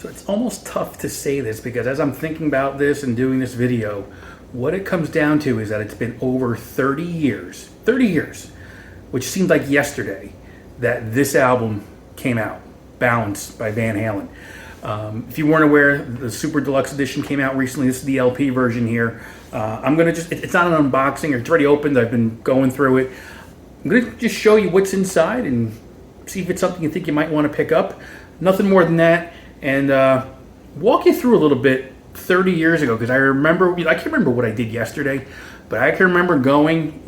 So it's almost tough to say this because as I'm thinking about this and doing this video, what it comes down to is that it's been over 30 years, which seemed like yesterday, that this album came out, Balance by Van Halen. If you weren't aware, the Super Deluxe Edition came out recently. This is the LP version here. I'm going to it's not an unboxing, it's already opened. I've been going through it. I'm going to just show you what's inside and see if it's something you think you might want to pick up. Nothing more than that. And walk you through a little bit 30 years ago, because I can't remember what I did yesterday, but I can remember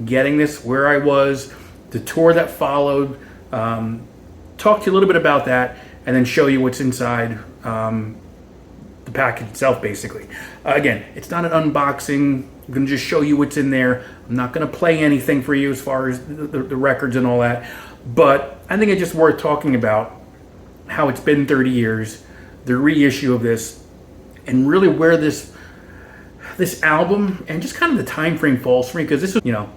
getting this, where I was, the tour that followed, talk to you a little bit about that, and then show you what's inside the package itself, basically. Again, it's not an unboxing. I'm going to just show you what's in there. I'm not going to play anything for you as far as the records and all that, but I think it's just worth talking about how it's been 30 years, the reissue of this, and really where this album and just kind of the time frame falls for me, because this was,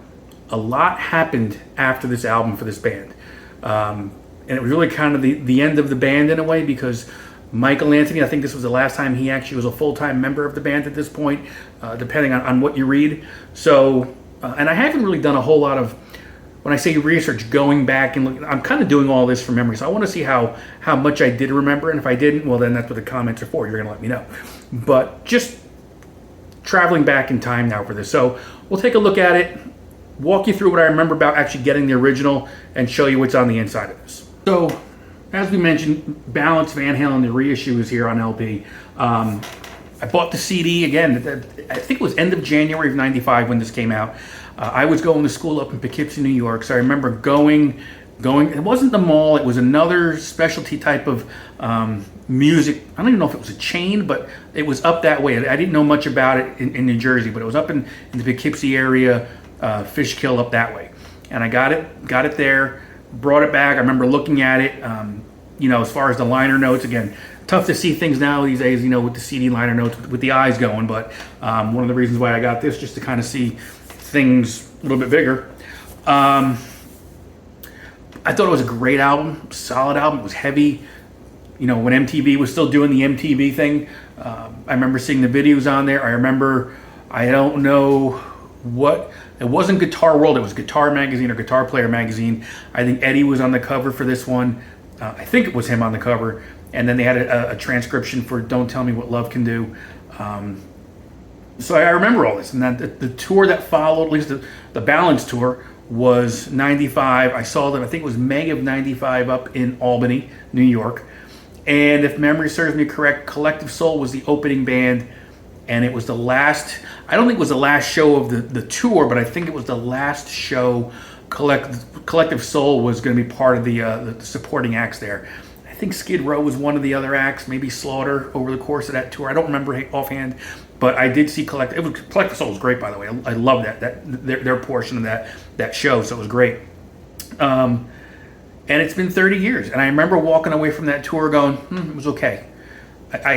a lot happened after this album for this band. And it was really kind of the end of the band in a way, because Michael Anthony, I think this was the last time he actually was a full-time member of the band at this point, depending on what you read. So, and I haven't really done a whole lot of, when I say research, going back and looking, I'm kind of doing all this from memory. So I want to see how much I did remember, and if I didn't, well, then that's what the comments are for. You're going to let me know. But just traveling back in time now for this. So we'll take a look at it, walk you through what I remember about actually getting the original, and show you what's on the inside of this. So, as we mentioned, Balance, Van Halen, the reissue is here on LP. I bought the CD, again, I think it was end of January of 95 when this came out. I was going to school up in Poughkeepsie, New York, so I remember going, it wasn't the mall, it was another specialty type of music. I don't even know if it was a chain, but it was up that way. I didn't know much about it in New Jersey, but it was up in the Poughkeepsie area, Fishkill, up that way. And I got it there, brought it back. I remember looking at it, as far as the liner notes, again, tough to see things now these days, with the CD liner notes, with the eyes going, but one of the reasons why I got this, just to kind of see things a little bit bigger. I thought it was a great album, solid album. It was heavy. When MTV was still doing the MTV thing, I remember seeing the videos on there. I remember, I don't know what, it wasn't Guitar World, it was Guitar Magazine or Guitar Player Magazine. I think Eddie was on the cover for this one. I think it was him on the cover. And then they had a transcription for Don't Tell Me What Love Can Do. So I remember all this, and that the tour that followed, at least the Balance tour, was 95. I saw them, I think it was May of 95 up in Albany, New York. And if memory serves me correct, Collective Soul was the opening band, and it was the last, I don't think it was the last show of the tour, but I think it was the last show. Collective Soul was going to be part of the supporting acts there. I think Skid Row was one of the other acts, maybe Slaughter over the course of that tour. I don't remember offhand, but I did see Collective Soul was great, by the way. I love their portion of that show, so it was great. And it's been 30 years, and I remember walking away from that tour going, it was okay. I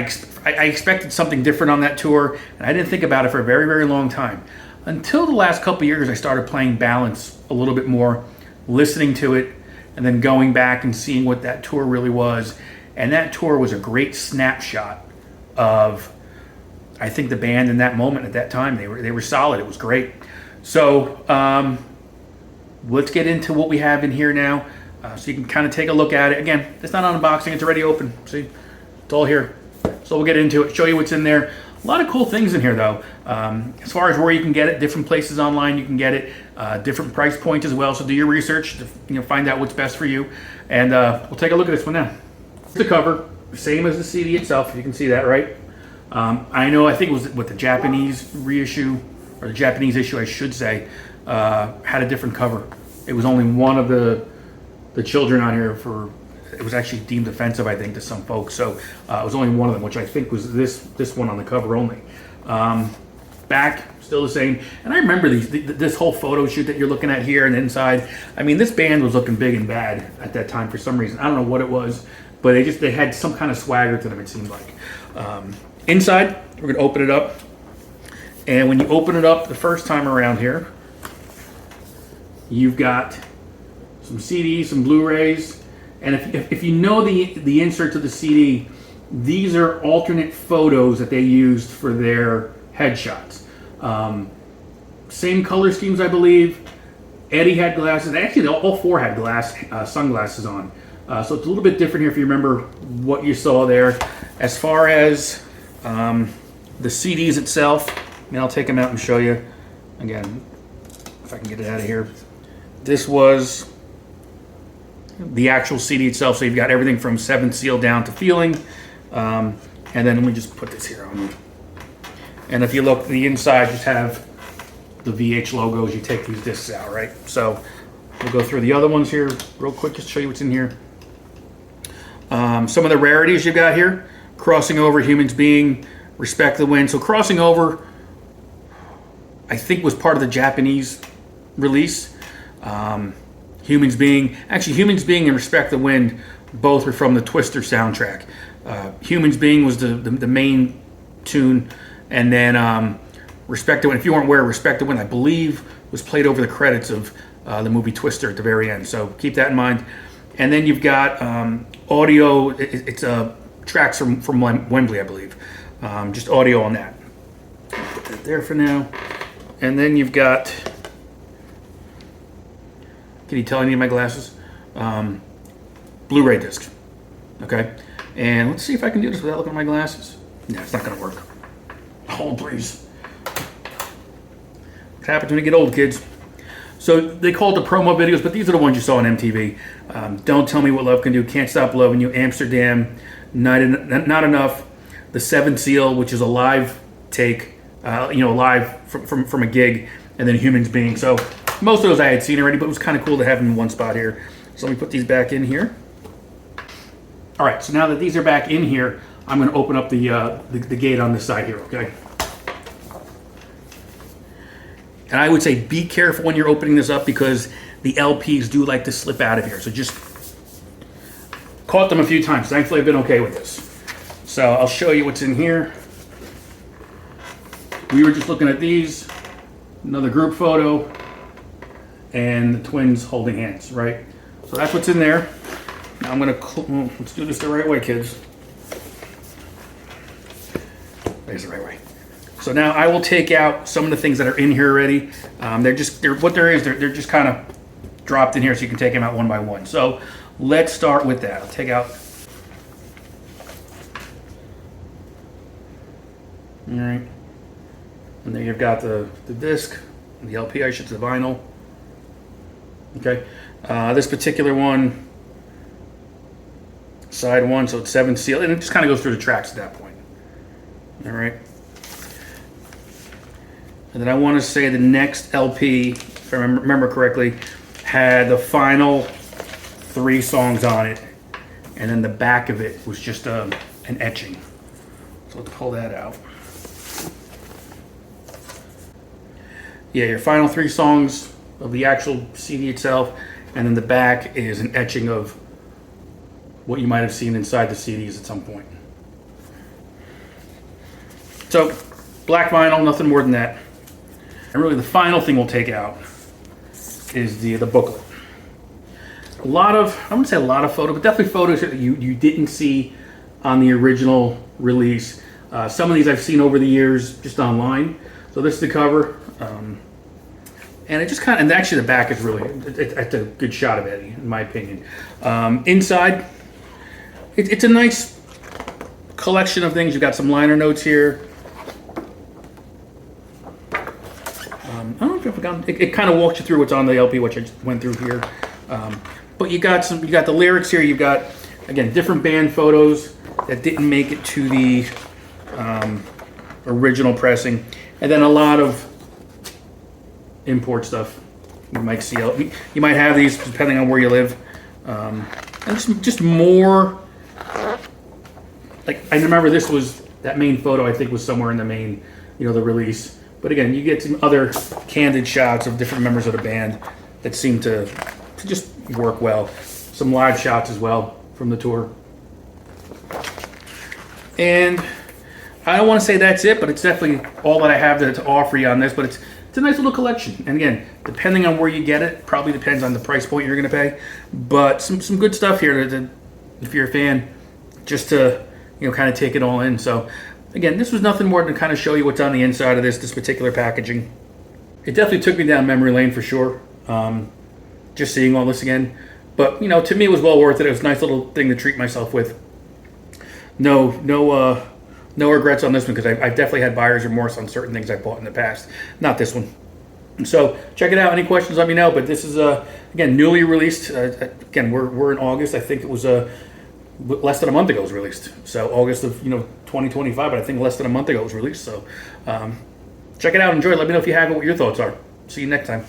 expected something different on that tour, and I didn't think about it for a very, very long time. Until the last couple of years, I started playing Balance a little bit more, listening to it, and then going back and seeing what that tour really was. And that tour was a great snapshot of, I think, the band in that moment at that time. They were solid. It was great. So let's get into what we have in here now, so you can kind of take a look at it. Again, it's not unboxing. It's already open. See, it's all here. So we'll get into it, show you what's in there. A lot of cool things in here, though. As far as where you can get it, different places online you can get it, different price points as well. So do your research to find out what's best for you. And we'll take a look at this one now. The cover, same as the CD itself, if you can see that, right? I think it was with the Japanese reissue, or the Japanese issue, I should say, had a different cover. It was only one of the children on here it was actually deemed offensive, I think, to some folks. So it was only one of them, which I think was this one on the cover only. Back, still the same. And I remember this whole photo shoot that you're looking at here and inside. I mean, this band was looking big and bad at that time for some reason. I don't know what it was, but they had some kind of swagger to them, it seemed like. Inside, we're going to open it up. And when you open it up the first time around here, you've got some CDs, some Blu-rays. And if you know the insert to the CD, These are alternate photos that they used for their headshots. Same color schemes, I believe. Eddie had glasses. Actually, all four had sunglasses on. So it's a little bit different here if you remember what you saw there. As far as the CDs itself, I'll take them out and show you. Again, if I can get it out of here. This was the actual CD itself. So you've got everything from Seventh Seal down to Feeling. And then let me just put this here on. And if you look, the inside just have the VH logos. You take these discs out, right? So we'll go through the other ones here real quick just to show you what's in here. Some of the rarities you've got here. Crossing Over, Humans Being, Respect the Wind. So Crossing Over, I think, was part of the Japanese release. Humans Being and Respect the Wind both were from the Twister soundtrack. Humans Being was the main tune, and then Respect the Wind. If you weren't aware, Respect the Wind, I believe, was played over the credits of the movie Twister at the very end. So keep that in mind. And then you've got audio. It's tracks from Wembley, I believe. Just audio on that. Put that there for now. And then you've got. Can you tell any of my glasses? Blu-ray discs. Okay. And let's see if I can do this without looking at my glasses. No, it's not going to work. Hold, please. What happens when you get old, kids? So they call it the promo videos, but these are the ones you saw on MTV. Don't Tell Me What Love Can Do, Can't Stop Loving You, Amsterdam, Not Enough, The Seventh Seal, which is a live take, live from a gig, and then Humans Being. So most of those I had seen already, but it was kind of cool to have them in one spot here. So let me put these back in here. All right, so now that these are back in here, I'm going to open up the gate on this side here, okay? And I would say be careful when you're opening this up because the LPs do like to slip out of here. So just caught them a few times. Thankfully, I've been okay with this. So I'll show you what's in here. We were just looking at these. Another group photo. And the twins holding hands, right? So that's what's in there. Now I'm going to... let's do this the right way, kids. There's the right way. So now I will take out some of the things that are in here already. They're just kind of dropped in here so you can take them out one by one. So let's start with that. I'll take out. All right. And then you've got the disc, the LP, I should say, the vinyl. Okay. This particular one, side one, so it's Seventh Seal, and it just kind of goes through the tracks at that point. All right. And then I want to say the next LP, if I remember correctly, had the final 3 songs on it. And then the back of it was just an etching. So let's pull that out. Yeah, your final 3 songs of the actual CD itself. And then the back is an etching of what you might have seen inside the CDs at some point. So, black vinyl, nothing more than that. And really the final thing we'll take out is the booklet. I wouldn't say a lot of photos, but definitely photos that you didn't see on the original release. Some of these I've seen over the years just online. So this is the cover. And it just and actually the back is really, it's a good shot of Eddie, in my opinion. Inside, it's a nice collection of things. You've got some liner notes here. I don't know if I forgot. It kind of walks you through what's on the LP, which I just went through here. But you got the lyrics here. You've got, again, different band photos that didn't make it to the original pressing, and then a lot of import stuff. You might see. You might have these depending on where you live, and just more. Like I remember, that main photo. I think was somewhere in the main, the release. But again, you get some other candid shots of different members of the band that seem to just work well. Some live shots as well from the tour. And I don't want to say that's it, but it's definitely all that I have to offer you on this. But it's a nice little collection. And again, depending on where you get it, probably depends on the price point you're going to pay. But some good stuff here if you're a fan, just to kind of take it all in. So again, this was nothing more than to kind of show you what's on the inside of this particular packaging. It definitely took me down memory lane for sure, just seeing all this again. But, to me it was well worth it. It was a nice little thing to treat myself with. No regrets on this one, because I definitely had buyer's remorse on certain things I bought in the past. Not this one. So check it out. Any questions, let me know. But this is, again, newly released. Again, we're in August. I think it was less than a month ago it was released. So August of 2025, but I think less than a month ago it was released. So check it out. Enjoy it. Let me know if you have it, what your thoughts are. See you next time.